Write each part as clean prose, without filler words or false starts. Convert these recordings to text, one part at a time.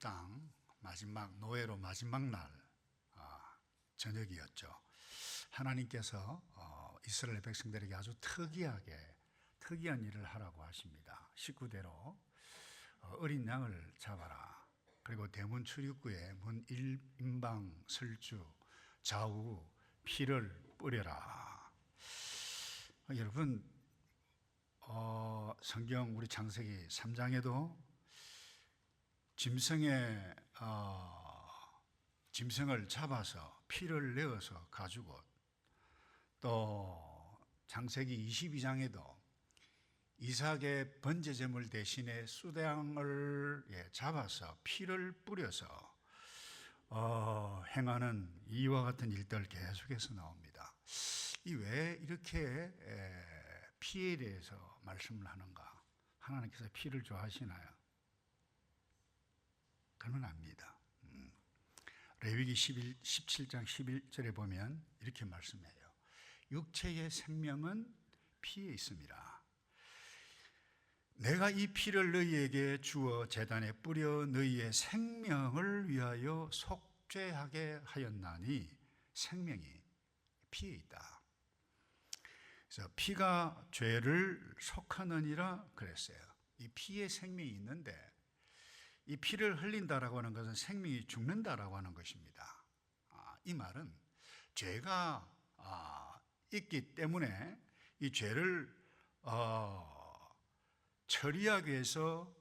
땅 마지막 노예로 마지막 날 저녁이었죠. 하나님께서 이스라엘 백성들에게 아주 특이한 일을 하라고 하십니다. 식구대로 어린 양을 잡아라. 그리고 대문 출입구에 문 일인방 설주 좌우 피를 뿌려라. 여러분, 성경 우리 창세기 3장에도 짐승을 잡아서 피를 내어서 가지고, 또 창세기 22장에도 이삭의 번제제물 대신에 수양을 잡아서 피를 뿌려서 행하는 이와 같은 일들 계속해서 나옵니다. 이 왜 이렇게 피에 대해서 말씀을 하는가? 하나님께서 피를 좋아하시나요? 그러면 압니다. 레위기 17장 11절에 보면 이렇게 말씀해요. 육체의 생명은 피에 있습니다. 내가 이 피를 너희에게 주어 제단에 뿌려 너희의 생명을 위하여 속죄하게 하였나니 생명이 피에 있다. 그래서 피가 죄를 속하느니라 그랬어요. 이 피에 생명이 있는데 이 피를 흘린다라고 하는 것은 생명이 죽는다라고 하는 것입니다. 이 말은 죄가 있기 때문에 이 죄를 처리하기 위해서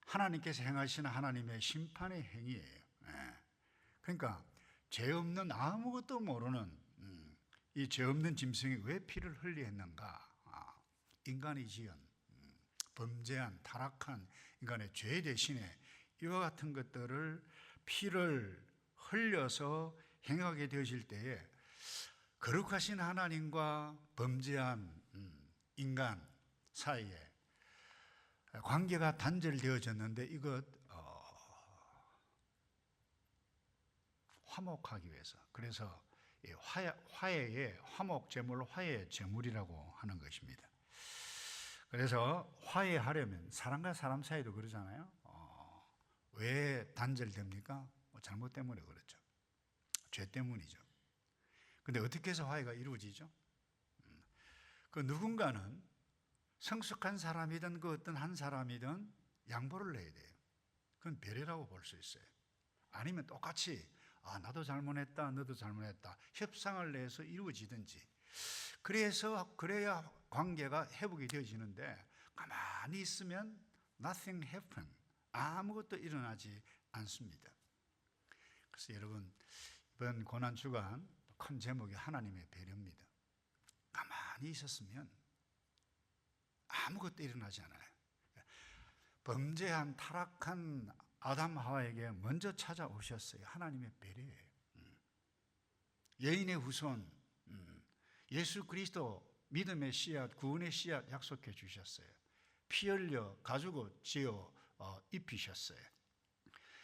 하나님께서 행하시는 하나님의 심판의 행위예요. 그러니까 죄 없는 아무것도 모르는 이 죄 없는 짐승이 왜 피를 흘리게 했는가? 인간이 지은 범죄한 타락한 인간의 죄 대신에 이와 같은 것들을 피를 흘려서 행하게 되어질 때에 거룩하신 하나님과 범죄한 인간 사이에 관계가 단절되어졌는데 이것 화목하기 위해서, 그래서 화해의 화목 제물, 화해 제물이라고 하는 것입니다. 그래서 화해하려면 사람과 사람 사이도 그러잖아요. 왜 단절됩니까? 잘못 때문에 그렇죠. 죄 때문이죠. 근데 어떻게 해서 화해가 이루어지죠? 그 누군가는 성숙한 사람이든 그 어떤 한 사람이든 양보를 해야 돼요. 그건 배려라고 볼 수 있어요. 아니면 똑같이 나도 잘못했다, 너도 잘못했다, 협상을 내서 이루어지든지, 그래야 관계가 회복이 되어지는데 가만히 있으면 nothing happen, 아무것도 일어나지 않습니다. 그래서 여러분, 이번 고난주간 큰 제목이 하나님의 배려입니다. 가만히 있었으면 아무것도 일어나지 않아요. 범죄한 타락한 아담 하와에게 먼저 찾아오셨어요. 하나님의 배려예요. 여인의 후손 예수 그리스도 믿음의 씨앗, 구원의 씨앗 약속해 주셨어요. 피 흘려 가지고 지어 입히셨어요.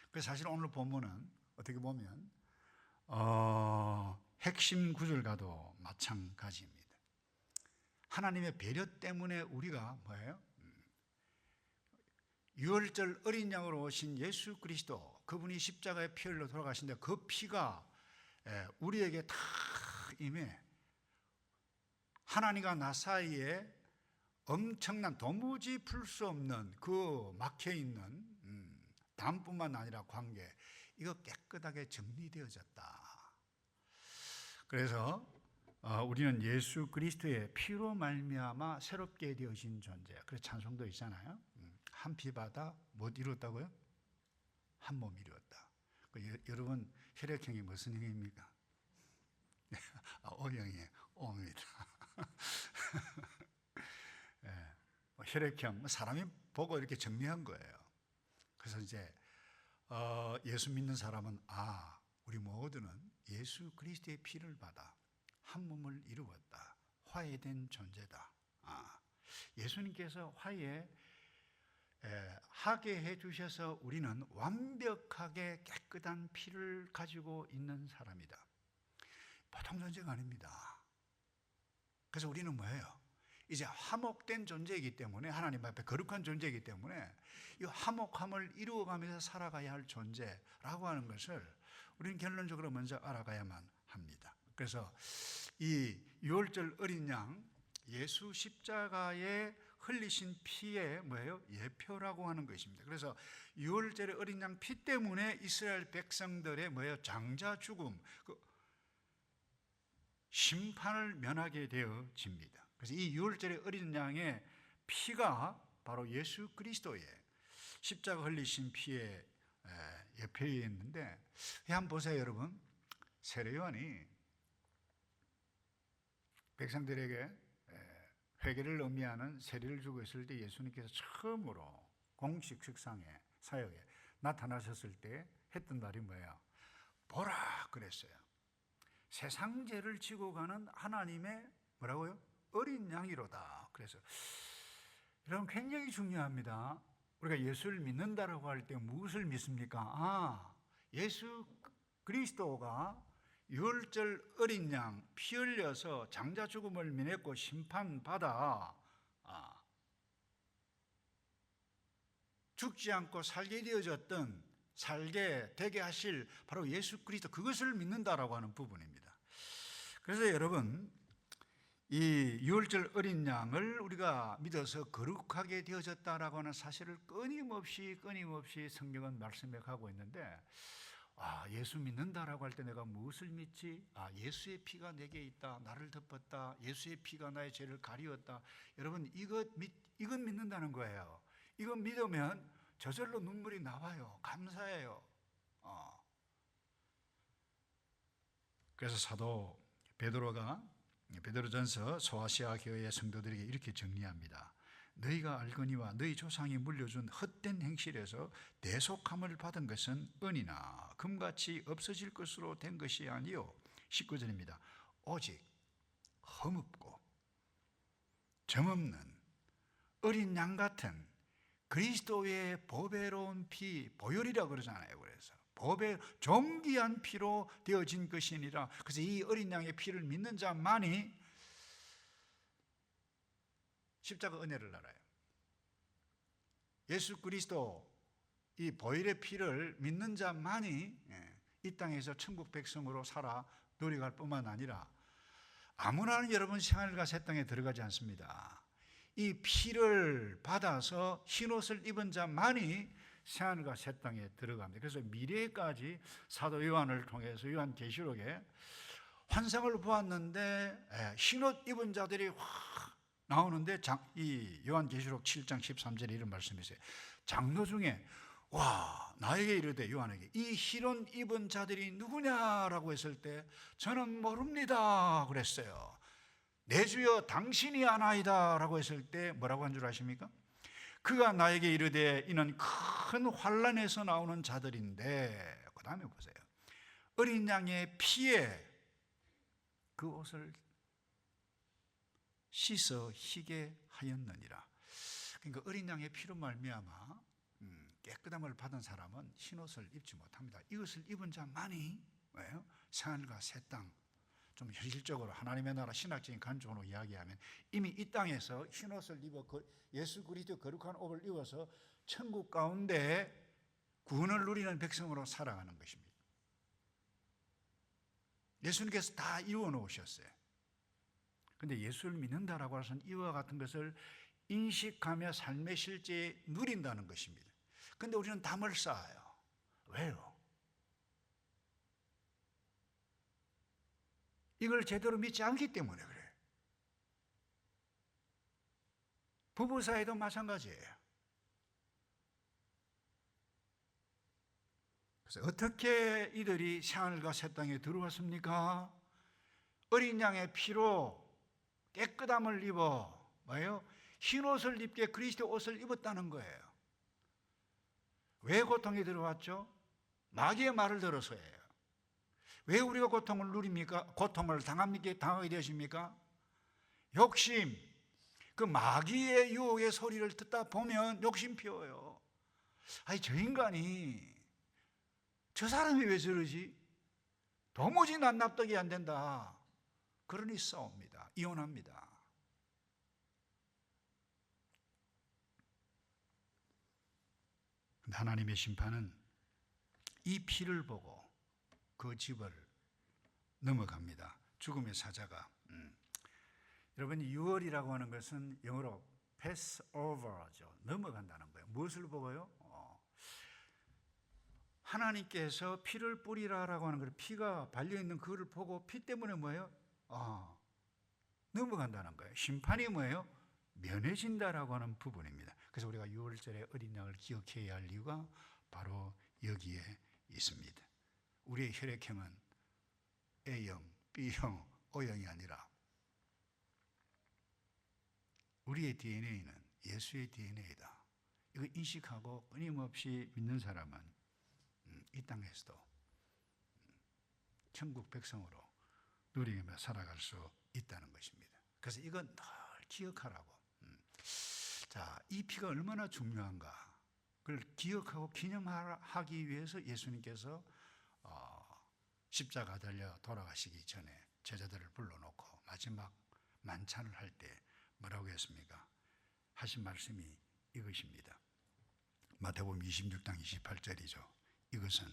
그래서 사실 오늘 본문은 어떻게 보면 핵심 구절과도 마찬가지입니다. 하나님의 배려 때문에 우리가 뭐예요? 유월절 어린 양으로 오신 예수 그리스도, 그분이 십자가에 피 흘려 돌아가신데 그 피가 우리에게 다 임해 하나님과 나 사이에 엄청난 도무지 풀 수 없는 그 막혀있는 담뿐만 아니라 관계, 이거 깨끗하게 정리되어졌다. 그래서 우리는 예수 그리스도의 피로 말미암아 새롭게 되어진 존재. 그래서 찬송도 있잖아요. 한 피 받아 못 이루었다고요? 한 몸 이루었다. 여러분, 혈액형이 무슨 형입니까? O형이에요. O입니다. 혈액형, 사람이 보고 이렇게 정리한 거예요. 그래서 이제 예수 믿는 사람은 우리 모두는 예수 그리스도의 피를 받아 한 몸을 이루었다. 화해된 존재다. 예수님께서 화해하게 해주셔서 우리는 완벽하게 깨끗한 피를 가지고 있는 사람이다. 보통 존재가 아닙니다. 그래서 우리는 뭐예요? 이제 화목된 존재이기 때문에, 하나님 앞에 거룩한 존재이기 때문에 이 화목함을 이루어가면서 살아가야 할 존재라고 하는 것을 우리는 결론적으로 먼저 알아가야만 합니다. 그래서 이 유월절 어린 양, 예수 십자가에 흘리신 피의 뭐예요? 예표라고 하는 것입니다. 그래서 유월절의 어린 양 피 때문에 이스라엘 백성들의 뭐예요? 장자 죽음, 그 심판을 면하게 되어집니다. 그래서 이 유월절의 어린 양의 피가 바로 예수 그리스도의 십자가 흘리신 피의 예표였는데, 한번 보세요 여러분. 세례 요한이 백성들에게 회개를 의미하는 세례를 주고 있을 때 예수님께서 처음으로 공식 식상에 사역에 나타나셨을 때 했던 말이 뭐예요? 보라 그랬어요. 세상 죄를 지고 가는 하나님의 뭐라고요? 어린 양이로다. 그래서 여러분 굉장히 중요합니다. 우리가 예수를 믿는다라고 할 때 무엇을 믿습니까? 예수 그리스도가 유월절 어린 양 피 흘려서 장자 죽음을 면했고 심판받아 죽지 않고 살게 되게 하실 바로 예수 그리스도, 그것을 믿는다라고 하는 부분입니다. 그래서 여러분, 이 유월절 어린 양을 우리가 믿어서 거룩하게 되어졌다라고 하는 사실을 끊임없이 성경은 말씀해 가고 있는데, 예수 믿는다라고 할 때 내가 무엇을 믿지? 예수의 피가 내게 있다, 나를 덮었다, 예수의 피가 나의 죄를 가리웠다. 여러분, 이건 믿는다는 거예요. 이건 믿으면 저절로 눈물이 나와요. 감사해요. 그래서 사도 베드로전서 소아시아 교회의 성도들에게 이렇게 정리합니다. 너희가 알거니와 너희 조상이 물려준 헛된 행실에서 대속함을 받은 것은 은이나 금같이 없어질 것으로 된 것이 아니요 19절입니다. 오직 흠없고 점없는 어린 양 같은 그리스도의 보배로운 피, 보혈이라고 그러잖아요. 그래서 법의 존귀한 피로 되어진 것이니라. 그래서 이 어린 양의 피를 믿는 자만이 십자가 은혜를 알아요. 예수 그리스도 이 보혈의 피를 믿는 자만이 이 땅에서 천국 백성으로 살아 누려갈 뿐만 아니라 아무나 여러분 생활과 새 땅에 들어가지 않습니다. 이 피를 받아서 흰옷을 입은 자만이 새하늘과 새 땅에 들어갑니다. 그래서 미래까지 사도 요한을 통해서 요한계시록에 환상을 보았는데 흰옷 입은 자들이 확 나오는데 이 요한계시록 7장 13절에 이런 말씀이 있어요. 장로 중에 나에게 이르되, 요한에게, 이 흰옷 입은 자들이 누구냐라고 했을 때 저는 모릅니다 그랬어요. 내 주여 당신이 아나이다 라고 했을 때 뭐라고 한 줄 아십니까? 그가 나에게 이르되 이는 큰 환난에서 나오는 자들인데, 그 다음에 보세요. 어린 양의 피에 그 옷을 씻어 희게 하였느니라. 그러니까 어린 양의 피로 말미암아 깨끗함을 받은 사람은 흰옷을 입지 못합니다. 이것을 입은 자만이 왜요? 새하늘과 새 땅, 좀 현실적으로 하나님의 나라 신학적인 관점으로 이야기하면 이미 이 땅에서 흰옷을 입어 예수 그리스도 거룩한 옷을 입어서 천국 가운데 구원을 누리는 백성으로 살아가는 것입니다. 예수님께서 다 이루어 놓으셨어요. 그런데 예수를 믿는다라고 해서는 이와 같은 것을 인식하며 삶의 실제에 누린다는 것입니다. 그런데 우리는 담을 쌓아요. 왜요? 이걸 제대로 믿지 않기 때문에 그래요. 부부 사이도 마찬가지예요. 그래서 어떻게 이들이 새하늘과 새 땅에 들어왔습니까? 어린 양의 피로 깨끗함을 입어 뭐예요? 흰 옷을 입게 그리스도 옷을 입었다는 거예요. 왜 고통이 들어왔죠? 마귀의 말을 들어서예요. 왜 우리가 고통을 누립니까? 고통을 당하게 되십니까? 욕심, 그 마귀의 유혹의 소리를 듣다 보면 욕심 피워요. 저 인간이, 저 사람이 왜 저러지? 도무지 난 납득이 안 된다. 그러니 싸웁니다. 이혼합니다. 근데 하나님의 심판은 이 피를 보고 그 집을 넘어갑니다. 죽음의 사자가. 여러분, 유월이라고 하는 것은 영어로 Passover죠. 넘어간다는 거예요. 무엇을 보고요? 하나님께서 피를 뿌리라라고 하는 걸, 피가 발려있는 그거를 보고 피 때문에 뭐예요? 넘어간다는 거예요. 심판이 뭐예요? 면해진다라고 하는 부분입니다. 그래서 우리가 유월절에 어린 양을 기억해야 할 이유가 바로 여기에 있습니다. 우리의 혈액형은 A형, B형, O형이 아니라 우리의 DNA는 예수의 DNA다. 이거 인식하고 끊임없이 믿는 사람은 이 땅에서도 천국 백성으로 누리며 살아갈 수 있다는 것입니다. 그래서 이건 늘 기억하라고. 자, 이 피가 얼마나 중요한가. 그걸 기억하고 기념하기 위해서 예수님께서 십자가 달려 돌아가시기 전에 제자들을 불러놓고 마지막 만찬을 할 때 뭐라고 했습니까? 하신 말씀이 이것입니다. 마태복음 26장 28절이죠. 이것은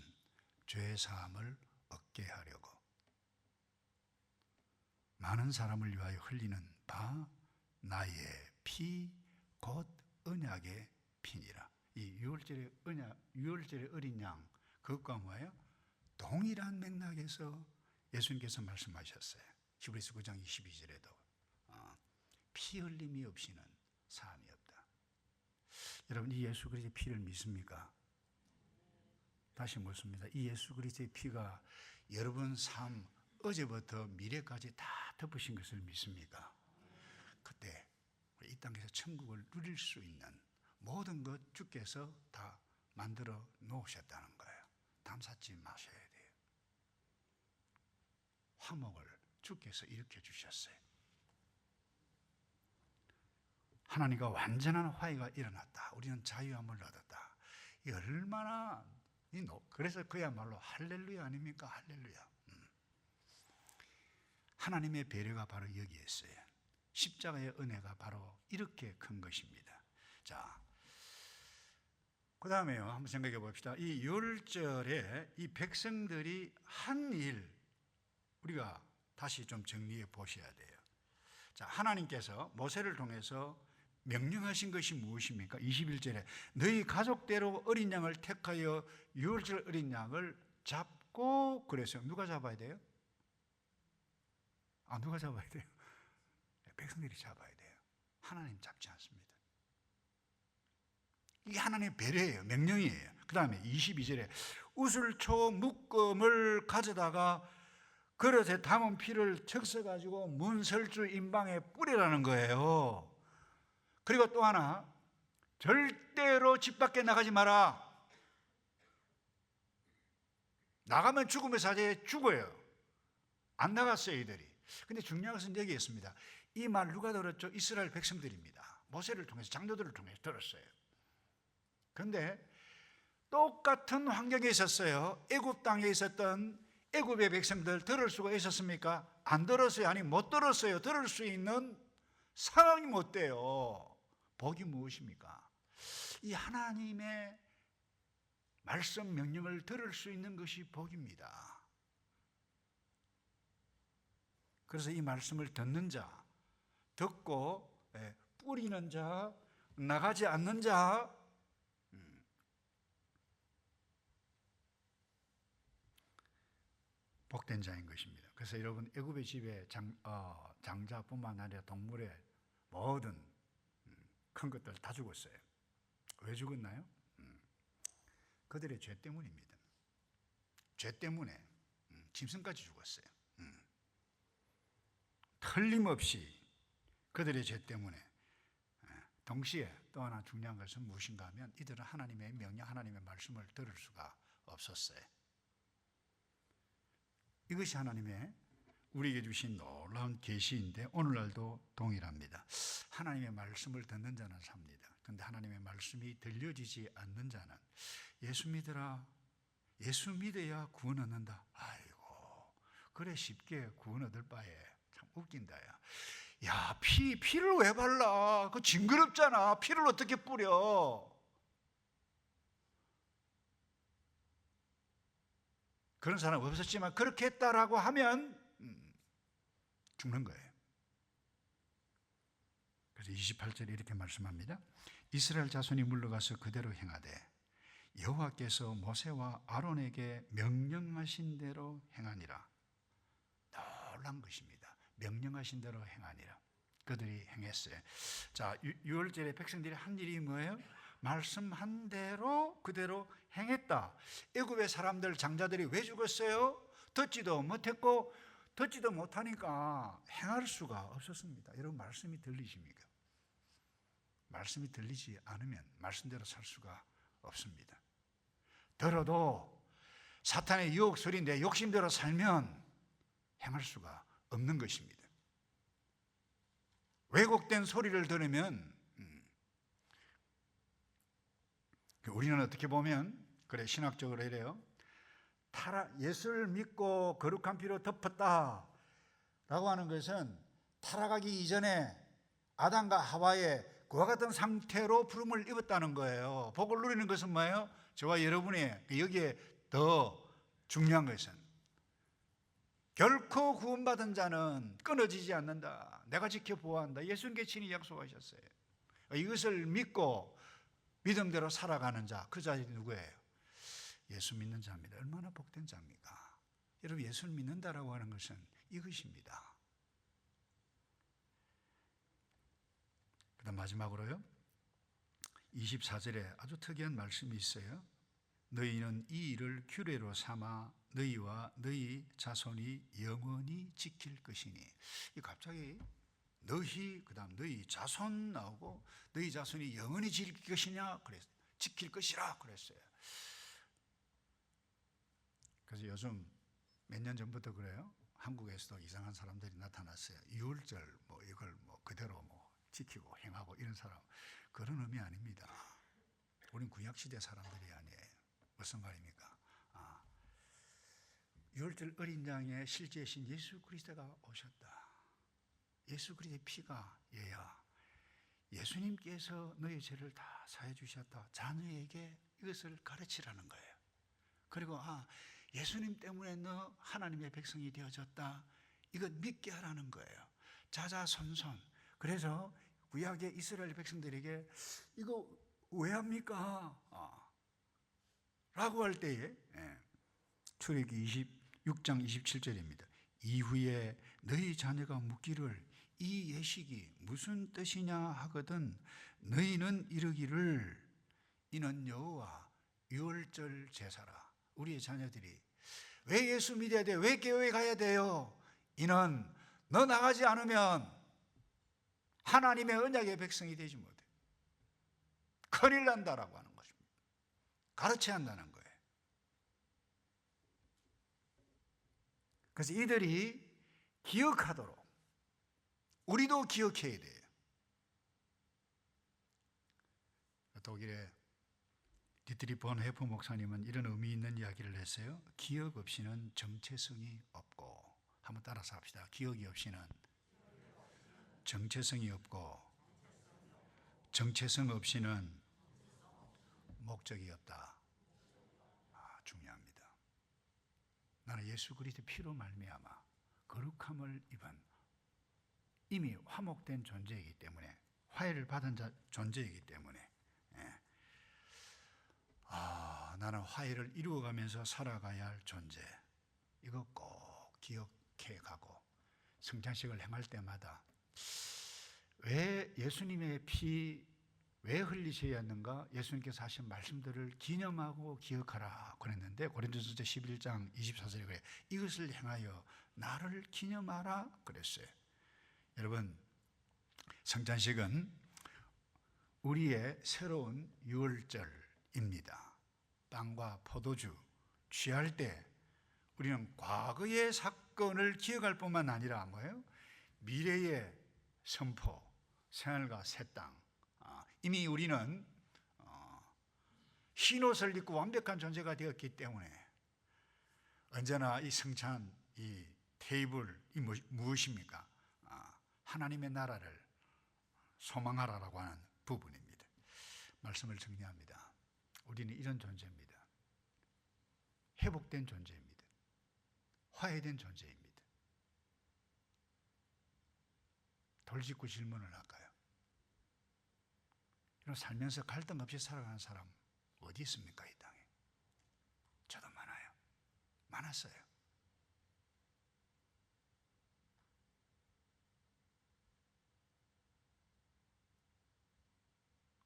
죄 사함을 얻게 하려고 많은 사람을 위하여 흘리는 바 나의 피 곧 언약의 피니라. 이 유월절의 어린 양, 그것과 뭐예요? 동일한 맥락에서 예수님께서 말씀하셨어요. 히브리서 9장 22절에도 피 흘림이 없이는 사함이 없다. 여러분, 이 예수 그리스도의 피를 믿습니까? 다시 묻습니다. 이 예수 그리스도의 피가 여러분 삶 어제부터 미래까지 다 덮으신 것을 믿습니까? 그때 이 땅에서 천국을 누릴 수 있는 모든 것 주께서 다 만들어 놓으셨다는 거예요. 담쌓지 마셔야 돼요. 화목을 주께서 일으켜 주셨어요. 하나님과 완전한 화해가 일어났다. 우리는 자유함을 얻었다. 이 얼마나 그래서 그야말로 할렐루야 아닙니까? 할렐루야. 하나님의 배려가 바로 여기에 있어요. 십자가의 은혜가 바로 이렇게 큰 것입니다. 자, 그 다음에요. 한번 생각해 봅시다. 이 유월절에 이 백성들이 한 일, 우리가 다시 좀 정리해 보셔야 돼요. 자, 하나님께서 모세를 통해서 명령하신 것이 무엇입니까? 21절에 너희 가족대로 어린 양을 택하여 유월절 어린 양을 잡고 그랬어요. 누가 잡아야 돼요? 누가 잡아야 돼요? 백성들이 잡아야 돼요. 하나님 잡지 않습니다. 이게 하나님의 배려예요. 명령이에요. 그 다음에 22절에 우슬초 묶음을 가져다가 그릇에 담은 피를 적셔가지고 문설주 임방에 뿌리라는 거예요. 그리고 또 하나, 절대로 집 밖에 나가지 마라. 나가면 죽음의 사자에 죽어요. 안 나갔어요, 이들이. 근데 중요한 것은 여기에 있습니다. 이 말 누가 들었죠? 이스라엘 백성들입니다. 모세를 통해서, 장로들을 통해서 들었어요. 그런데 똑같은 환경에 있었어요. 애굽 땅에 있었던 애굽의 백성들 들을 수가 있었습니까? 안 들었어요. 아니 못 들었어요. 들을 수 있는 상황이 못 돼요. 복이 무엇입니까? 이 하나님의 말씀 명령을 들을 수 있는 것이 복입니다. 그래서 이 말씀을 듣는 자, 듣고 뿌리는 자, 나가지 않는 자, 복된 자인 것입니다. 그래서 여러분, 애굽의 집에 장자뿐만 아니라 동물의 모든 큰 것들 다 죽었어요. 왜 죽었나요? 그들의 죄 때문입니다. 죄 때문에 짐승까지 죽었어요. 틀림없이 그들의 죄 때문에. 동시에 또 하나 중요한 것은 무엇인가 하면 이들은 하나님의 명령, 하나님의 말씀을 들을 수가 없었어요. 이것이 하나님의 우리에게 주신 놀라운 계시인데 오늘날도 동일합니다. 하나님의 말씀을 듣는 자는 삽니다. 그런데 하나님의 말씀이 들려지지 않는 자는 예수 믿으라, 예수 믿어야 구원 얻는다. 아이고, 그래 쉽게 구원 얻을 바에 참 웃긴다. 야, 피를 왜 발라? 그거 징그럽잖아. 피를 어떻게 뿌려? 그런 사람 없었지만 그렇게 했다라고 하면 죽는 거예요. 그래서 28절에 이렇게 말씀합니다. 이스라엘 자손이 물러가서 그대로 행하되 여호와께서 모세와 아론에게 명령하신 대로 행하니라. 놀란 것입니다. 명령하신 대로 행하니라. 그들이 행했어요. 자, 6월절에 백성들이 한 일이 뭐예요? 말씀한 대로 그대로 행했다. 애굽의 사람들 장자들이 왜 죽었어요? 듣지도 못했고 듣지도 못하니까 행할 수가 없었습니다. 여러분 말씀이 들리십니까? 말씀이 들리지 않으면 말씀대로 살 수가 없습니다. 들어도 사탄의 유혹 소리 내 욕심대로 살면 행할 수가 없는 것입니다. 왜곡된 소리를 들으면 우리는 어떻게 보면 그래 신학적으로 이래요. 예수를 믿고 거룩한 피로 덮었다 라고 하는 것은 타락하기 이전에 아담과 하와의 그와 같은 상태로 부름을 입었다는 거예요. 복을 누리는 것은 뭐예요? 저와 여러분이 여기에 더 중요한 것은 결코 구원받은 자는 끊어지지 않는다. 내가 지켜보아한다. 예수님께 친히 약속하셨어요. 이것을 믿고 믿음대로 살아가는 자, 그 자들이 누구예요? 예수 믿는 자입니다. 얼마나 복된 자입니까? 여러분 예수를 믿는다라고 하는 것은 이것입니다. 그 다음 마지막으로요 24절에 아주 특이한 말씀이 있어요. 너희는 이 일을 규례로 삼아 너희와 너희 자손이 영원히 지킬 것이니. 이 갑자기 너희 그 다음 너희 자손 나오고 너희 자손이 영원히 지킬 것이냐 그랬어요. 지킬 것이라 그랬어요. 그래서 요즘 몇 년 전부터 그래요. 한국에서도 이상한 사람들이 나타났어요. 6월절 이걸 그대로 지키고 행하고 이런 사람, 그런 의미 아닙니다. 우린 구약시대 사람들이 아니에요. 무슨 말입니까? 6월절 어린 양의 실제이신 예수 그리스도가 오셨다. 예수 그리스도의 피가 얘야. 예수님께서 너의 죄를 다 사해 주셨다. 자녀에게 이것을 가르치라는 거예요. 그리고 예수님 때문에 너 하나님의 백성이 되어졌다. 이것 믿게 하라는 거예요. 자자손손. 그래서 구약의 이스라엘 백성들에게 이거 왜 합니까? 라고 할 때에 출애굽기 26장 27절입니다. 이후에 너희 자녀가 묻기를 이 예식이 무슨 뜻이냐 하거든 너희는 이르기를 이는 여호와 유월절 제사라. 우리의 자녀들이 왜 예수 믿어야 돼요? 왜 교회 가야 돼요? 이는 너 나가지 않으면 하나님의 언약의 백성이 되지 못해. 큰일 난다라고 하는 것입니다. 가르쳐야 한다는 거예요. 그래서 이들이 기억하도록 우리도 기억해야 돼요. 독일의 디트리 본 헤프 목사님은 이런 의미 있는 이야기를 했어요. 기억 없이는 정체성이 없고, 한번 따라서 합시다. 기억이 없이는 정체성이 없고, 정체성 없이는 목적이 없다. 중요합니다. 나는 예수 그리스도의 피로 말미암아 거룩함을 입은 이미 화목된 존재이기 때문에, 화해를 받은 존재이기 때문에 나는 화해를 이루어가면서 살아가야 할 존재, 이거 꼭 기억해 가고 성찬식을 행할 때마다 왜 예수님의 피 왜 흘리셔야 했는가? 예수님께서 하신 말씀들을 기념하고 기억하라 그랬는데 고린도전서 11장 24절에 그래요. 이것을 행하여 나를 기념하라 그랬어요. 여러분, 성찬식은 우리의 새로운 유월절입니다. 빵과 포도주 취할 때 우리는 과거의 사건을 기억할 뿐만 아니라 뭐예요? 미래의 선포, 새하늘과 새 땅. 이미 우리는 흰옷을 입고 완벽한 존재가 되었기 때문에 언제나 이 성찬, 이 테이블이 무엇입니까? 하나님의 나라를 소망하라라고 하는 부분입니다. 말씀을 정리합니다. 우리는 이런 존재입니다. 회복된 존재입니다. 화해된 존재입니다. 돌직구 질문을 할까요? 이런 살면서 갈등 없이 살아가는 사람 어디 있습니까? 이 땅에. 저도 많아요. 많았어요.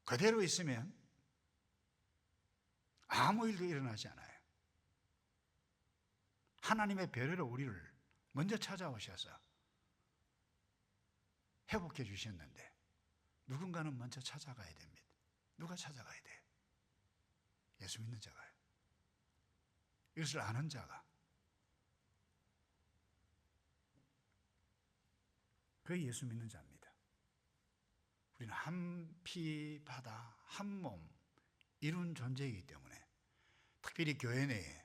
그대로 있으면 아무 일도 일어나지 않아요. 하나님의 배려로 우리를 먼저 찾아오셔서 회복해 주셨는데 누군가는 먼저 찾아가야 됩니다. 누가 찾아가야 돼요? 예수 믿는 자가요. 이것을 아는 자가. 그게 예수 믿는 자입니다. 우리는 한 피 바다, 한 몸 이룬 존재이기 때문에 특별히 교회 내에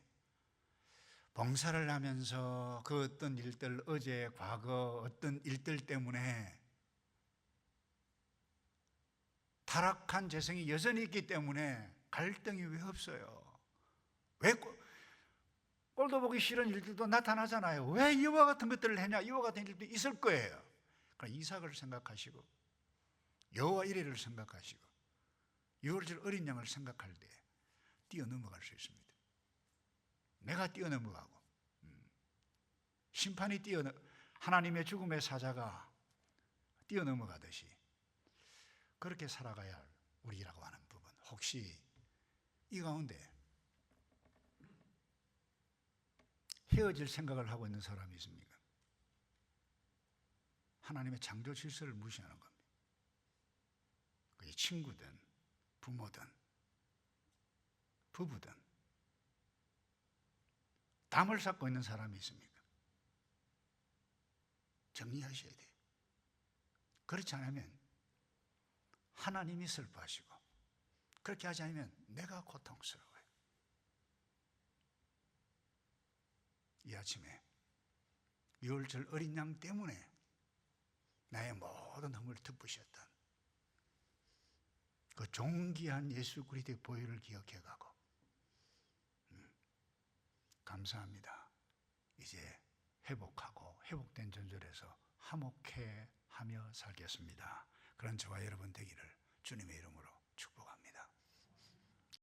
봉사를 하면서 그 어떤 일들, 어제, 과거 어떤 일들 때문에 타락한 재성이 여전히 있기 때문에 갈등이 왜 없어요? 왜 꼴도 보기 싫은 일들도 나타나잖아요. 왜 이와 같은 것들을 했냐? 이와 같은 일도 있을 거예요. 그러니까 이삭을 생각하시고 여호와 이레를 생각하시고 유월절 어린 양을 생각할 때 뛰어넘어갈 수 있습니다. 내가 뛰어넘어가고 심판이 하나님의 죽음의 사자가 뛰어넘어가듯이 그렇게 살아가야 할 우리라고 하는 부분. 혹시 이 가운데 헤어질 생각을 하고 있는 사람이 있습니까? 하나님의 창조 질서를 무시하는 겁니다. 그게 친구든 부모든 부부든 담을 쌓고 있는 사람이 있습니까? 정리하셔야 돼요. 그렇지 않으면 하나님이 슬퍼하시고 그렇게 하지 않으면 내가 고통스러워요. 이 아침에 유월절 어린 양 때문에 나의 모든 허물을 덮으셨던 그 존귀한 예수 그리스도의 보혈을 기억해가고 감사합니다. 이제 회복하고 회복된 존재에서 화목해 하며 살겠습니다. 그런 저와 여러분 되기를 주님의 이름으로